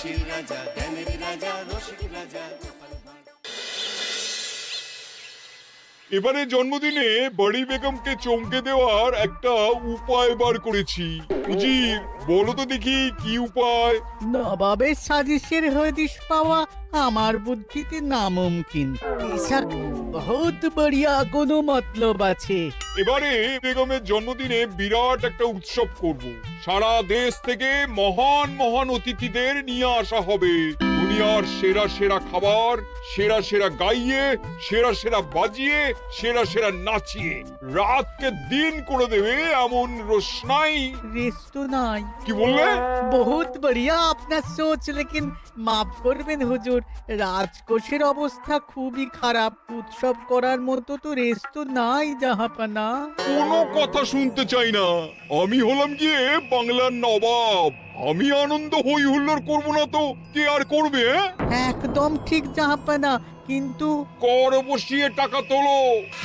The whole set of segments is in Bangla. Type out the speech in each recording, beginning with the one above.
হাসির রাজা, জ্ঞানের রাজা, রসিক রাজা। এবারে জন্মদিনে বড়ি বেগমকে চমকে দেওয়ার একটা উপায় বার করেছি। উজির, বলো তো দেখি কি উপায়? নবাবের সাজিশের হদিশ পাওয়া আমার বুদ্ধিতে নামুমকিন। বেশক বহুত বড়িয়া কোনো মতলব আছে। এবারে বেগমের জন্মদিনে বিরাট একটা উৎসব করব। সারা দেশ থেকে মহান মহান অতিথিদের নিয়ে আসা হবে। দুনিয়ার সেরা সেরা খাবার, সেরা সেরা গাইয়ে, সেরা সেরা বাজিয়ে, সেরা সেরা নাচিয়ে রাতকে দিন করে দেবে এমন রোশনাই। রেস্ট নাই। কি বললে? বহুত বড়িয়া আপনার সোচ, লেকিন মাফ করবেন হুজুর, রাজকোষের অবস্থা খুবই খারাপ। উৎসব করার মতো তো রেস্ট নাই জাহাপানা। কোনো কথা শুনতে চাই না। আমি হলাম গিয়ে বাংলার নবাব। আমি আনন্দ হই হুল্লোড় করবো না তো কে আর করবে? একদম ঠিক জাহাপানা, কিন্তু কর বসিয়ে টাকা তোলো।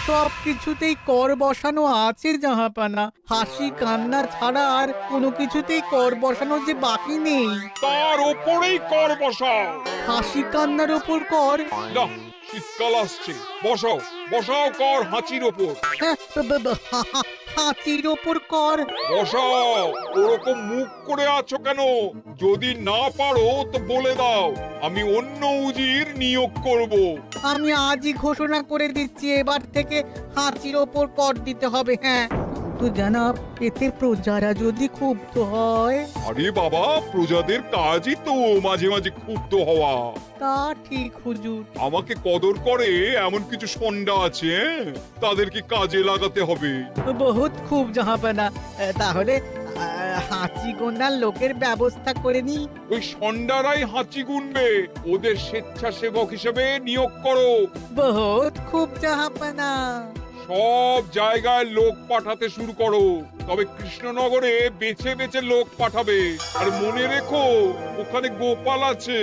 সব কিছুতেই কর বসানো আছে জাহাপানা। হাসি কান্না ছাড়া আর কোনো কিছুতেই কর বসানো যে বাকি নেই। তার ওপরেই কর বসাও। হাসি কান্নার ওপর কর? না, শীতকাল আসছে, বসাও বসাও কর হাঁচির ওপর। হ্যাঁ, হাতির ওপর কর? বসাও। ওরকম মুখ করে আছো কেন? যদি না পারো তো বলে দাও, আমি অন্য উজির নিয়োগ করব। আমি আজই ঘোষণা করে দিচ্ছি, এবার থেকে হাতির ওপর কর দিতে হবে। হ্যাঁ, তো জানাব, এতে প্রজারা যদি ক্ষুব্ধ হয়? আরে বাবা, প্রজাদের কাজই তো মাঝে মাঝে ক্ষুব্ধ হওয়া। তা ঠিক হুজুর। আমাকে কদর করে এমন কিছু সন্ডা আছে, তাদেরকে কাজে লাগাতে হবে। বহুত খুব জাহাপানা। তাহলে হাঁচি গোনার লোকের ব্যবস্থা করে নি। ওই সন্ডারাই হাঁচি গুনবে। ওদের স্বেচ্ছাসেবক হিসেবে নিয়োগ করো। বহুত খুব জাহাপানা। সব জায়গায় লোক পাঠাতে শুরু করো। তবে কৃষ্ণনগরে বেছে বেছে লোক পাঠাবে। আর মনে রেখো, ওখানে গোপাল আছে।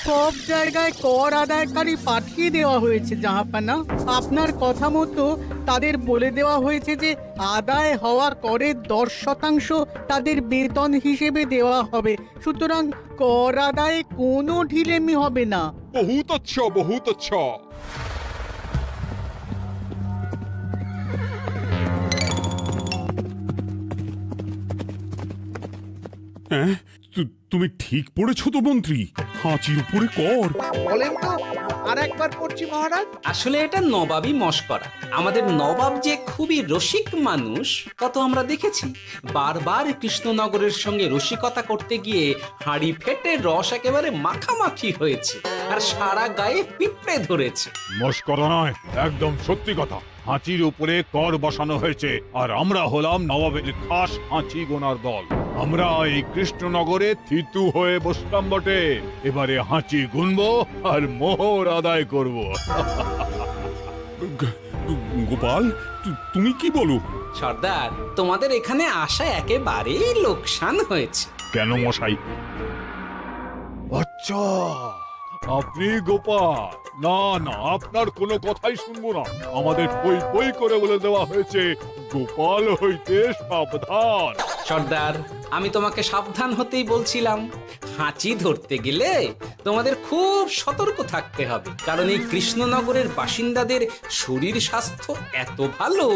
সব জায়গায় কর আদায়কারী পাঠিয়ে দেওয়া হয়েছে জাহাপানা। আপনার কথা মতো তাদের বলে দেওয়া হয়েছে যে আদায় হওয়া করের 10% তাদের বেতন হিসেবে দেওয়া হবে। সুতরাং কর আদায়ে কোনো ঢিলেমি হবে না। বহুত আচ্ছা, বহুত আচ্ছা। হ্যাঁ, তুমি ঠিক পড়েছো তো মন্ত্রী? হাঁচির উপরে কর? বলেন তো, আর একবার পড়ছি মহারাজ। আসলে এটা নবাবই মশকরা। আমাদের নবাব যে খুবই রসিক মানুষ তা তো আমরা দেখেছি। বারবার কৃষ্ণনগরের সঙ্গে রসিকতা করতে গিয়ে হাঁড়ি ফেটে রস একেবারে মাখামাখি হয়েছে, আর সারা গায়ে পিঁপড়ে ধরেছে। মস্করা নয়, একদম সত্যি কথা। হাঁচির উপরে কর বসানো হয়েছে, আর আমরা হলাম নবাবের খাস হাঁচি গোনার দল। আমরা এই কৃষ্ণনগরে থিতু হয়ে বসলাম বটে। এবারে হাঁচি গুনবো আর মোহর আদায় করব। গোপাল, তুমি কি বলো? সর্দার, তোমাদের এখানে আসা একেবারেই লোকসান হয়েছে। কেন মশাই? আচ্ছা, আপনি গোপাল? না না, আপনার কোনো কথাই শুনবো না। আমাদের বই বই করে বলে দেওয়া হয়েছে, গোপাল হইতে সাবধান। সর্দার, আমি তোমাকে সাবধান হতেই বলছিলাম। হাঁচি ধরতে গেলে তোমাদের খুব সতর্ক থাকতে হবে, কারণ এই কৃষ্ণনগরের বাসিন্দাদের শরীর স্বাস্থ্য এত ভালো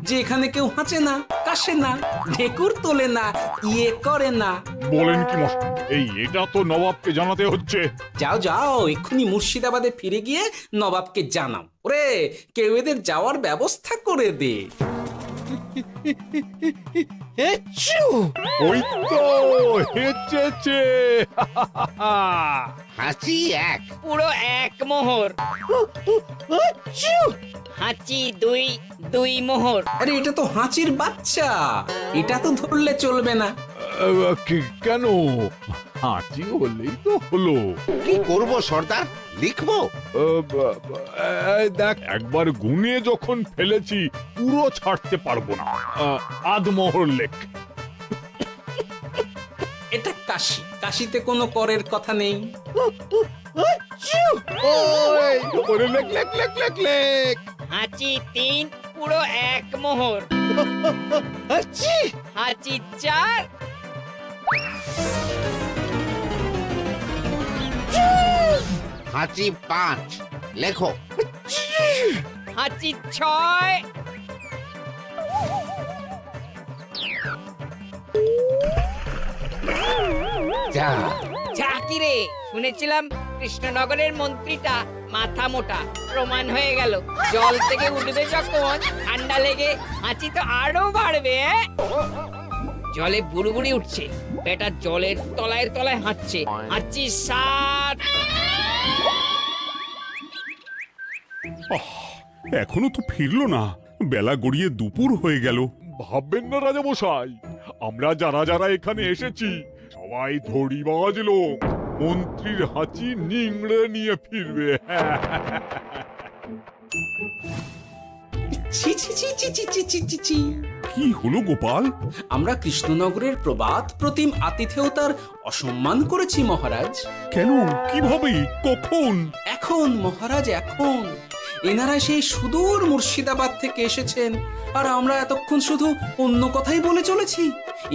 যে এখানে কেউ হাঁচে না, কাশে না, ঢেকুর তোলে না, ইয়ে করে না। বলেন কি মশাই? এটা তো নবাবকে জানাতে হচ্ছে। যাও যাও, এক্ষুনি মুর্শিদাবাদে ফিরে গিয়ে নবাবকে জানাও। ওরে, কেউ এদের যাওয়ার ব্যবস্থা করে দে। ওই তো হেঁচেছে। হাঁচি এক, পুরো এক মোহর। হাঁচি দুই, দুই মোহর। আরে, এটা তো হাঁচির বাচ্চা, এটা তো ধরলে চলবে না। কেন? হাঁচি হলেই তো হলো। কি করব সর্দার, লিখবো? দেখ, একবার গুনে যখন ফেলেছি পুরো ছাড়তে পারবো না। আধমোহর লেখ। এটা কাশি, কাশিতে কোনো করের কথা নেই। লেখ লেখ লেখ লেখ লেখ। হাঁচি তিন, পুরো 1 মোহর। হাঁচি হাঁচি 4, হাঁচি 5 লেখো। হাঁচি 6, যা ঝাঁকি রে, শুনেছিলাম কৃষ্ণনগরের মন্ত্রীটা মাথা মোটা, প্রমাণ হয়ে গেল। জল থেকে উঠবে যখন ঠান্ডা লেগে হাঁচি তো আরো বাড়বে। জলে বুড়ুবুড়ি উঠছে, বেটা জলের তলায় তলায় হাঁটছে। হাঁচি 7, এখনো তো ফিরলো না, বেলা গড়িয়ে দুপুর হয়ে গেল। ভাববেন না রাজামশাই, আমরা যারা যারা এখানে এসেছি সবাই ধড়িবাজ লোক। মন্ত্রীর হাঁচি নিংড়ে নিয়ে ফিরবে। ছি ছি ছি ছি ছি ছি ছি ছি ছি। কি হলো গোপাল? আমরা কৃষ্ণনগরের প্রবাদ প্রতিম আতিথেয়তার অসম্মান করেছি মহারাজ। কেন, কিভাবে, কখন? এখন মহারাজ এখন এনারা সেই সুদূর মুর্শিদাবাদ থেকে এসেছেন, আর আমরা এতক্ষণ শুধু অন্য কথাই বলে চলেছি,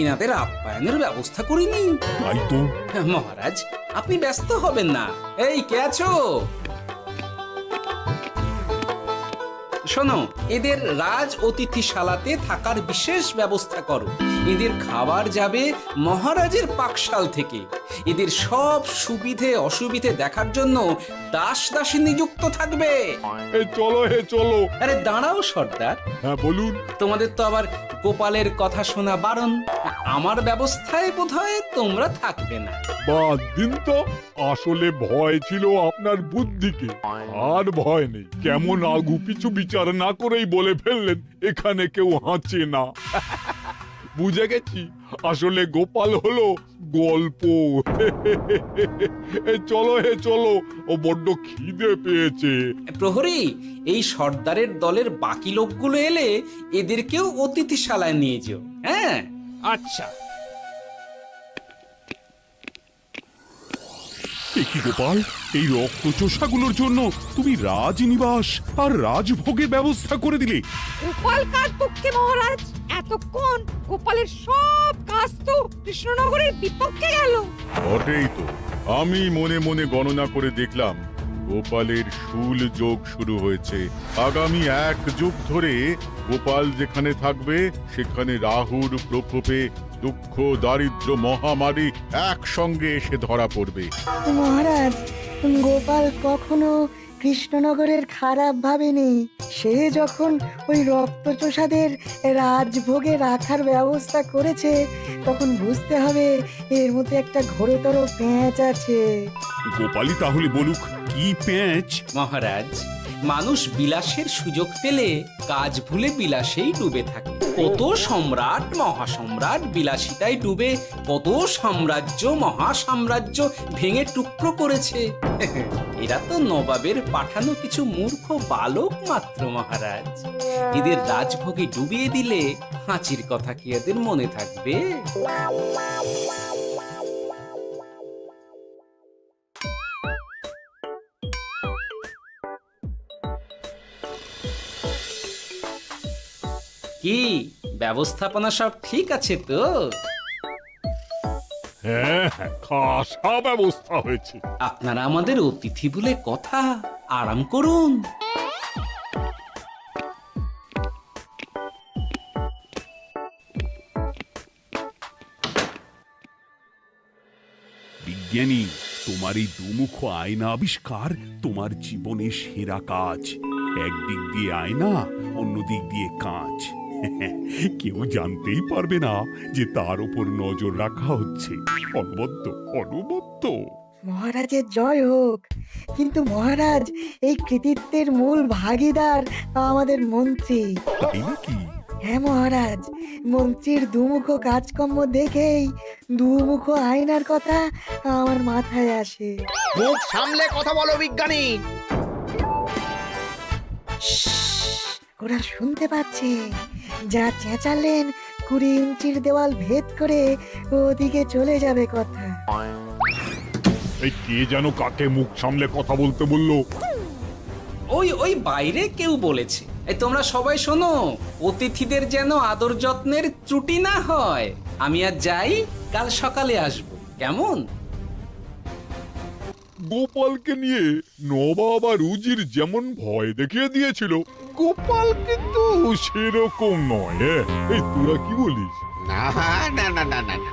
এনাদের আপ্যায়নের ব্যবস্থা করিনি। তাই তো। মহারাজ আপনি ব্যস্ত হবেন না। এই কে আছো? শোনো, এদের রাজ অতিথিশালাতে থাকার বিশেষ ব্যবস্থা করো। এদের খাবার যাবে মহারাজের পাকশাল থেকে। এদের সব সুবিধে অসুবিধে দেখার জন্য দাস দাসী নিযুক্ত থাকবে। চলো হে চলো। আরে দাঁড়াও সর্দার, হ্যাঁ বলুন। তোমাদের তো আবার গোপালের কথা শোনা বারণ। আমার ব্যবস্থায় বোধহয় তোমরা থাকবে না। বাদ দিন তো, আসলে ভয় ছিল আপনার বুদ্ধিকে, আর ভয় নেই। কেমন আগু পিছু বিচার না করেই বলে ফেললেন এখানে কেউ হাঁচে না। বুঝে গেছি, আসলে গোপাল হলো গল্প। চলো হে চলো, ও বড্ড খিদে পেয়েছে। প্রহরী, এই সর্দারের দলের বাকি লোকগুলো এলে এদেরকেও অতিথিশালায় নিয়ে যেও। হ্যাঁ আচ্ছা। এ কি গোপাল, এই রক্তচোষাগুলোর জন্য তুমি রাজনিবাস আর রাজভোগের ব্যবস্থা করে দিলে? গোপাল কার পক্ষে মহারাজ? এতক্ষণ গোপালের সব কাজ তো কৃষ্ণনগরের বিপক্ষে গেল। বটেই তো, আমি মনে মনে গণনা করে দেখলাম গোপালের শুল যোগ শুরু হয়েছে। আগামী 1 যুগ ধরে গোপাল যেখানে থাকবে সেখানে রাহুর প্রকোপে দুঃখ দারিদ্র মহামারী একসঙ্গে এসে ধরা পড়বে। মহারাজ, গোপাল কখনো কৃষ্ণনগরের খারাপ ভাবেনি। সে যখন ওই রক্তচোষাদের রাজভোগে রাখার ব্যবস্থা করেছে, তখন বুঝতে হবে এর মধ্যে একটা ঘোরতর পেঁচ আছে। গোপালই তাহলে বলুক, কি পেঁচ? মহারাজ, মানুষ বিলাসের সুযোগ পেলে কাজ ভুলে বিলাসেই ডুবে থাকে। কত সম্রাট মহাসম্রাট বিলাসিতায় ডুবে কত সাম্রাজ্য মহাসাম্রাজ্য ভেঙে টুকরো করেছে। এরা তো নবাবের পাঠানো কিছু মূর্খ বালক মাত্র মহারাজ। এদের রাজভোগে ডুবিয়ে দিলে হাঁচির কথা কি এদের মনে থাকবে? কি ব্যবস্থাপনা সব ঠিক আছে তো? হ্যাঁ হ্যাঁ, খাসা ব্যবস্থা হয়েছে। আপনারা আমাদের অতিথি বলে কথা, আরাম করুন। বিজ্ঞানী, তোমার এই দুমুখ আয়না আবিষ্কার তোমার জীবনের সেরা কাজ। একদিক দিয়ে আয়না, অন্য দিক দিয়ে কাঁচ। কেউ জানতেই পারবে না যে তার উপর নজর রাখা হচ্ছে। অনবদ্য অনবদ্য। মহারাজের জয় হোক। কিন্তু মহারাজ, এই কৃতিত্বের মূল ভাগীদার আমাদের মন্ত্রী। তাই নাকি? হ্যাঁ মহারাজ, মন্ত্রীর দুমুখো কাজকর্ম দেখেই দুমুখ আয়নার কথা আমার মাথায় আসে। মুখ সামলে কথা বলো বিজ্ঞানী। ওরা শুনতে পাচ্ছে। যা চেঁচালেন 20 ইঞ্চির দেওয়াল ভেদ করে ওদিকে চলে যাবে কথা। এই কে যেন কাকে মুখ সামলে কথা বলতে বললো? ওই ওই বাইরে কেউ বলেছে। এই তোমরা সবাই শোনো, অতিথিদের যেন আদর যত্নের ত্রুটি না হয়। আমি আর যাই, কাল সকালে আসব, কেমন? গোপালকে নিয়ে নবাব আর উজির যেমন ভয় দেখিয়ে দিয়েছিল, গোপাল কিন্তু সেরকম নয়। এই তোরা কি বলিস? না না না না না না,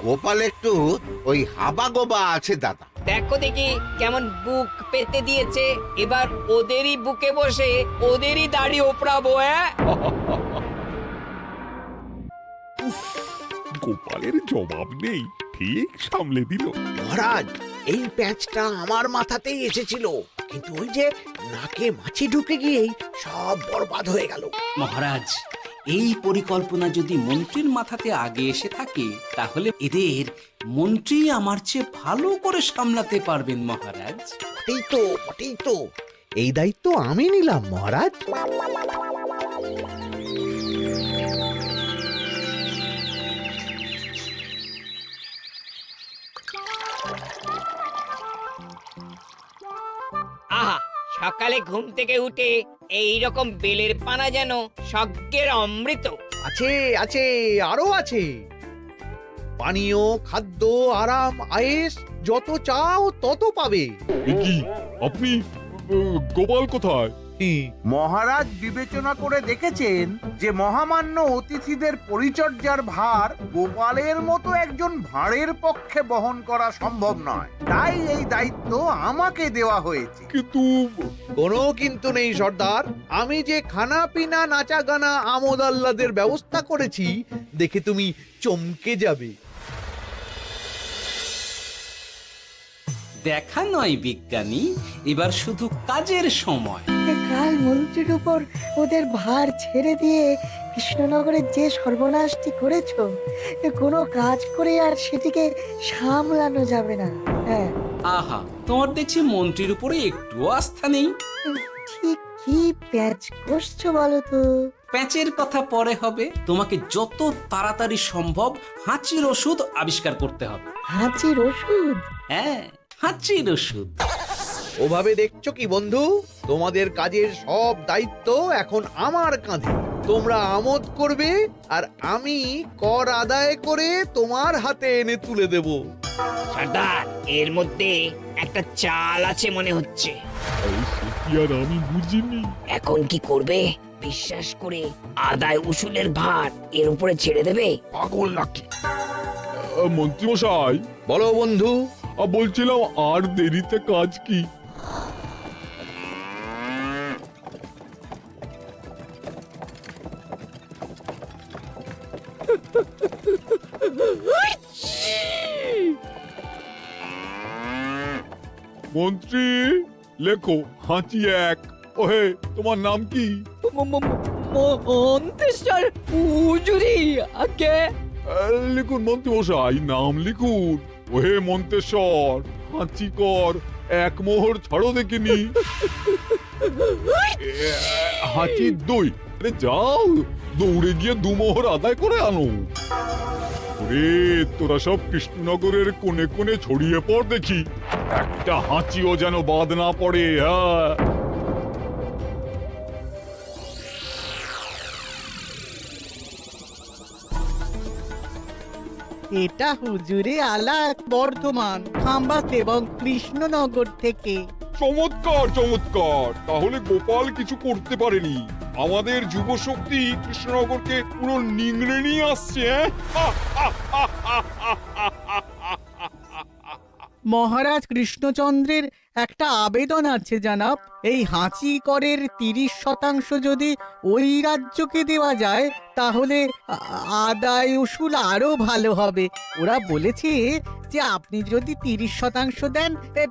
গোপাল একটু ওই হাবা গোবা আছে দাদা। দেখো দেখি কেমন বুক পেতে দিয়েছে। এবার ওদেরই বুকে বসে ওদেরই দাড়ি ওপরাবো। গোপালের জবাব নেই, ঠিক সামলে দিল। মহারাজ, এই প্যাঁচটা আমার মাথাতেই এসেছিল, কিন্তু ওই যে নাকে মাছি ঢুকে গিয়েই সব বরবাদ হয়ে গেল। মহারাজ, এই পরিকল্পনা যদি মন্ত্রীর মাথাতে আগে এসে থাকে, তাহলে এদের মন্ত্রী আমার চেয়ে ভালো করে সামলাতে পারবেন মহারাজ। বটেই তো, এই দায়িত্ব আমি নিলাম মহারাজ। আহা, সকালে ঘুম থেকে উঠে এই রকম বেলের পানা যেন স্বর্গের অমৃত। আছে আছে, আরো আছে। পানীয়, খাদ্য, আরাম, আয়েশ, যত চাও তত পাবে। এ কি, আপনি গোপাল কোথায়? মহারাজ বিবেচনা করে দেখেছেন যে মহামান্য অতিথিদের পরিচর্যার ভার গোপালের মতো একজন ভাঁড়ের পক্ষে বহন করা সম্ভব নয়, তাই এই দায়িত্ব আমাকে দেওয়া হয়েছে। কিন্তু কোনো কিন্তু নেই সর্দার, আমি যে খানা পিনা নাচা গানা আমোদ আহ্লাদের ব্যবস্থা করেছি দেখে তুমি চমকে যাবে। দেখা নয় বিজ্ঞানী, এবার শুধু কাজের সময়। কাল মন্ত্রীর উপর ওদের ভার ছেড়ে দিয়ে কৃষ্ণনগরের যে সর্বনাশটি করেছো, কোনো কাজ করে আর সেটিকে সামলানো যাবে না। হ্যাঁ, আহা, তোমার দেখছি মন্ত্রীর উপরে একটুও আস্থা নেই। ঠিক কি প্যাচ করছো বলো তো? প্যাচের কথা পরে হবে, তোমাকে যত তাড়াতাড়ি সম্ভব হাঁচির ওষুধ আবিষ্কার করতে হবে। হাঁচির ওষুধ? হ্যাঁ, হাঁচির ওষুধ। ওভাবে দেখছো কি বন্ধু? তোমাদের কাজের সব দায়িত্ব এখন আমার কাঁধে। তোমরা আমোদ করবে আর আমি কর আদায় করে তোমার হাতে এনে তুলে দেব। সর্দার, এর মধ্যে একটা চাল আছে মনে হচ্ছে। সত্যি আর আমি বুঝিনি। এখন কি করবে? বিশ্বাস করে আদায় উসুলের ভার এর উপরে ছেড়ে দেবে? পাগল নাকি? মন্ত্রীমশাই, বলো বন্ধু। বলছিলাম আর দেরিতে কাজ কি? মন্ত্রী, লেখো হাঁচি এক। ওহে, তোমার নাম কি? মন্তেশ্বর হুজুরি আগে। লিখুন মন্ত্রীমশাই, নাম লিখুন। ওহে মন্তেশ্বর, হাঁচি কর, এক মোহর ছাড়ো দেখিনি। হাঁচি দুই। আরে যাও, দৌড়ে গিয়ে দু মোহর আদায় করে আনো। ওরে, তোরা সব কৃষ্ণনগরের কোণে কোণে ছড়িয়ে পড় দেখি, একটা হাঁচিও যেন বাদ না পড়ে। হ্যাঁ, এটা হুজুরে আলাক বর্ধমান, খাম্বাস এবং কৃষ্ণনগর থেকে। চমৎকার চমৎকার। তাহলে গোপাল কিছু করতে পারেনি, আমাদের যুব শক্তি কৃষ্ণনগরকে পুরো নিংড়ে নিয়ে আসছে। মহারাজ কৃষ্ণচন্দ্রের একটা আবেদন আছে জানাব। এই হাঁচি করের 30% যদি ওই রাজ্যকে দেওয়া যায়, তাহলে আদায় উসুল আরো ভালো হবে। ওরা বলেছে যে আপনি যদি 30% দেন,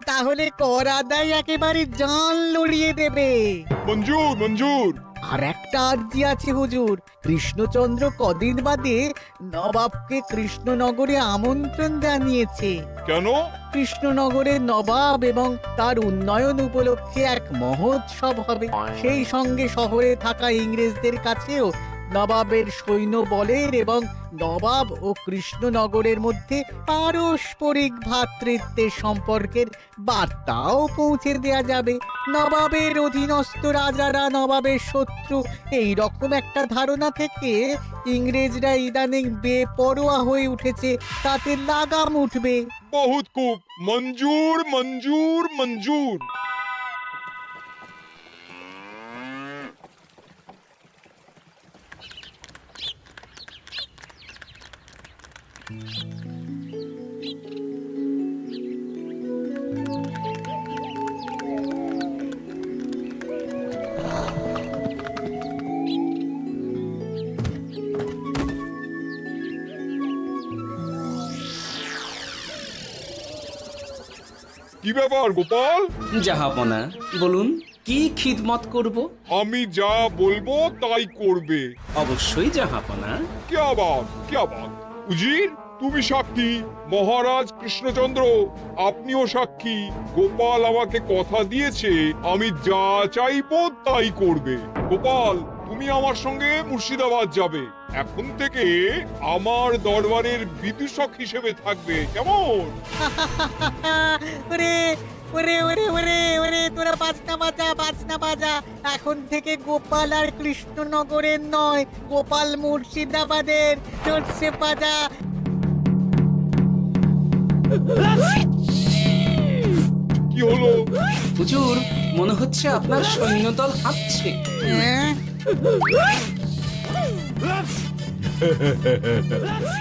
তাহলে কর আদায় একেবারে জান লড়িয়ে দেবে। মঞ্জুর মঞ্জুর। আর একটা আর্জি আছে হুজুর, কৃষ্ণচন্দ্র কদিন বাদে নবাবকে কৃষ্ণনগরে আমন্ত্রণ জানিয়েছে। কেন? কৃষ্ণনগরের নবাব এবং তার উন্নয়ন উপলক্ষে এক মহোৎসব হবে। সেই সঙ্গে শহরে থাকা ইংরেজদের কাছেও নবাবের সৈন্য বলের এবং নবাব ও কৃষ্ণনগরের মধ্যে পারস্পরিক ভ্রাতৃত্বের সম্পর্কের বার্তাও পৌঁছে দেয়া যাবে। নবাবের অধীনস্থ রাজারা নবাবের শত্রু, এই রকম একটা ধারণা থেকে ইংরেজরা ইদানিং বেপরোয়া হয়ে উঠেছে, তাতে লাগাম উঠবে। বহুত খুব, মঞ্জুর মঞ্জুর মঞ্জুর। কি ব্যাপার গোপাল? জাহাপনা বলুন, কি খিদমত করব? আমি যা বলবো তাই করবে। অবশ্যই জাহাপনা। क्या बात উজির, তুমি সাক্ষী, মহারাজ কৃষ্ণচন্দ্র আপনিও সাক্ষী। গোপাল আমাকে কথা দিয়েছে আমি যা চাইবো তাই করবে। গোপাল, তুমি আমার সঙ্গে মুর্শিদাবাদ যাবে। এখন থেকে আমার দরবারের বিদূষক হিসেবে থাকবে, কেমন? ওরে ওরে ওরে ওরে ওরে, তোরা বাজনা বাজা। এখন থেকে গোপাল আর কৃষ্ণনগরের নয়, গোপাল মুর্শিদাবাদের। চলছে বাজা। কি হলো? হুজুর, মনে হচ্ছে আপনার সৈন্যদল হাঁটছে। হ্যাঁ?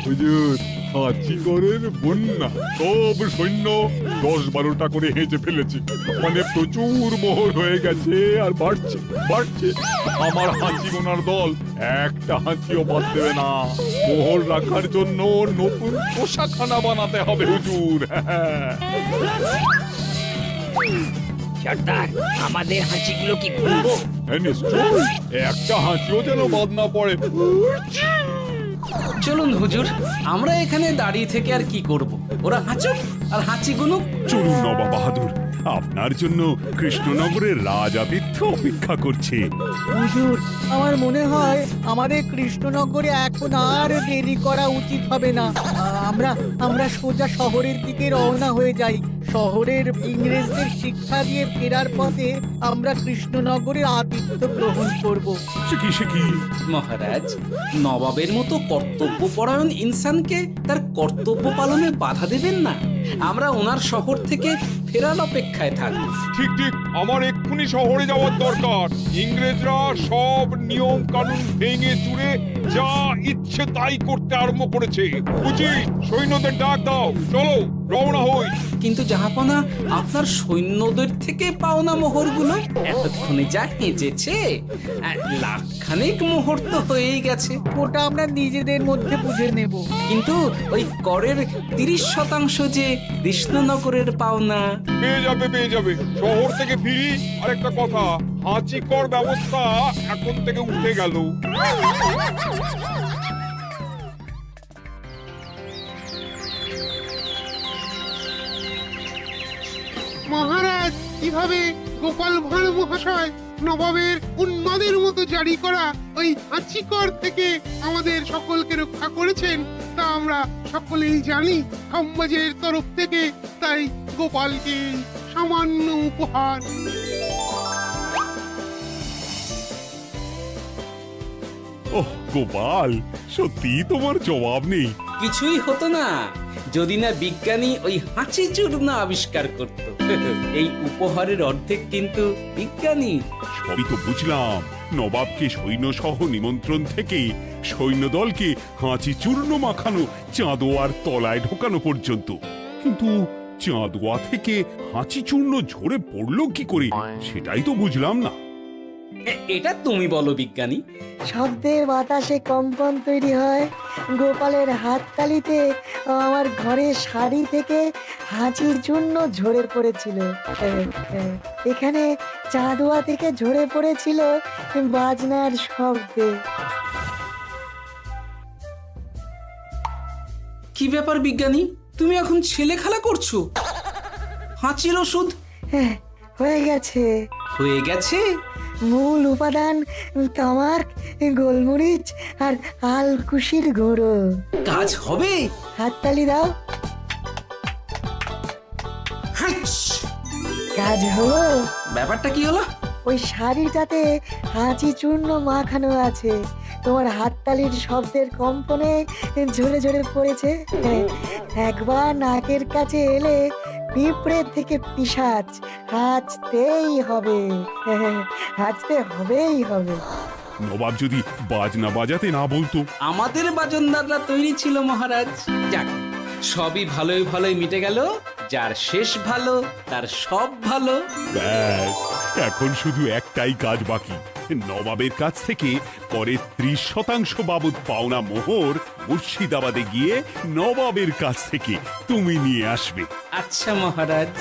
হুজুর, হাঁচিগড়ের বন্যা সব সৈন্য 10-12টা করে হেঁচে ফেলেছে, মানে প্রচুর মোহর হয়ে গেছে আর বাড়ছে বাড়ছে। আমার হাঁচি গোনার দল একটা হাঁচিও বাদ দেবে না। মোহর রাখার জন্য নতুন পোশাকখানা বানাতে হবে হুজুর। সর্দার, আমাদের হাঁচিগুলো কি খুলবো? হ্যাঁ, নিশ্চয়, একটা হাঁচিও যেন বাদ না পড়ে। চলুন হুজুর, আমরা এখানে দাঁড়িয়ে থেকে আর কি করব? ওরা হাঁচুক আর হাঁচি গুনুক। চলুন নবাব বাহাদুর, আপনার জন্য কৃষ্ণনগরের রাজাতিথ্য অপেক্ষা করছে। হুজুর, আমার মনে হয় আমাদের কৃষ্ণনগরে এখন আর দেরি করা উচিত হবে না। আমরা সোজা শহরের দিকে রওনা হয়ে যাই। শহরের ইংরেজদের শিক্ষা দিয়ে ফেরার পথে আমরা কৃষ্ণনগরের আতিথ্য গ্রহণ করব। সে কি? মহারাজ, নবাবের মতো কর্তব্যপরায়ণ ইনসানকে তার কর্তব্য পালনে বাধা দেবেন না। আমরা ওনার শহর থেকে ফেরার অপেক্ষায় থাকব। ঠিক, আমার এক্ষুনি শহরে যাওয়ার দরকার। ইংরেজরা সব নিয়ম কানুন ভেঙে চুরে যা ইচ্ছে তাই করতে আরম্ভ করেছে। উচিত সৈন্যদের ডাক দাও, চলো রওনা হই। কিন্তু জাহাপনা, আপনার সৈন্যদের থেকে পাওনা মোহরগুলো এতক্ষণে যা হেঁচেছে, লাখখানেক মোহর তো হয়েই গেছে। ওটা আমরা নিজেদের মধ্যে বুঝে নেব। কিন্তু ওই করের 30% যে কৃষ্ণনগরের পাওনা। পেয়ে যাবে। শহর থেকে ফিরি। আরেকটা কথা, হাঁচি কর ব্যবস্থা এখন থেকে উঠে গেল। মহারাজ, কিভাবে গোপাল ভাঁড় মহাশয় নবাবের উন্মাদের মতো জারি করা ওই হাঁচিকর থেকে আমাদের সকলকে রক্ষা করেছেন তা আমরা সকলেই জানি। খাম্বাজের তরফ থেকে তাই গোপালকে সামান্য উপহার। ওহ গোপাল, সত্যি তোমার জবাব নেই। কিছুই হতো না যদি না বিজ্ঞানী ওই হাঁচি চূর্ণ আবিষ্কার করত। এই উপহারের অর্ধেক কিন্তু বিজ্ঞানী। সবই তো বুঝলাম, নবাবকে সৈন্য সহ নিমন্ত্রণ থেকে সৈন্যদলকে হাঁচি চূর্ণ মাখানো, চাঁদোয়ার তলায় ঢোকানো পর্যন্ত। কিন্তু চাঁদোয়া থেকে হাঁচি চূর্ণ ঝরে পড়লো কি করে, সেটাই তো বুঝলাম না। এটা তুমি বলো বিজ্ঞানী। শব্দের বাতাসে কম্পন তৈরি হয়। গোপালের হাততালিতে আমার ঘরের শাড়ি থেকে হাঁচির জন্য ঝরে পড়েছিল। এখানে চাঁদোয়া থেকে ঝরে পড়েছিল বাজনার শব্দে। কি ব্যাপার বিজ্ঞানী, তুমি এখন ছেলে খেলা করছো? হাঁচির ওষুধ হয়ে গেছে। হয়ে গেছে? মূল উপাদান তামাক, গোলমরিচ আর আলকুশির গুঁড়ো। কাজ হবে? হাততালি দাও। কাজ হলো। ব্যাপারটা কি হলো? ওই শাড়িটাতে হাঁচি চূর্ণ মাখানো আছে, তোমার হাততালির শব্দের কম্পনে ঝরে ঝরে পড়েছে। একবার নাকের কাছে এলে পিঁপড়ের থেকে পিশাচ, হাঁচতেই হবে, হাঁচতে হবেই হবে। নবাব যদি বাজনা বাজাতে না বলতো। আমাদের বাজনদাররা তৈরি ছিল মহারাজ। যাক, সবই ভালোই ভালোই মিটে গেল। যার শেষ ভালো তার সব ভালো। ব্যাস, এখন শুধু একটাই কাজ বাকি। নবাবের কাছ থেকে করের 30% বাবদ পাওনা মোহর মুর্শিদাবাদে গিয়ে নবাবের কাছ থেকে তুমি নিয়ে আসবে। আচ্ছা মহারাজ।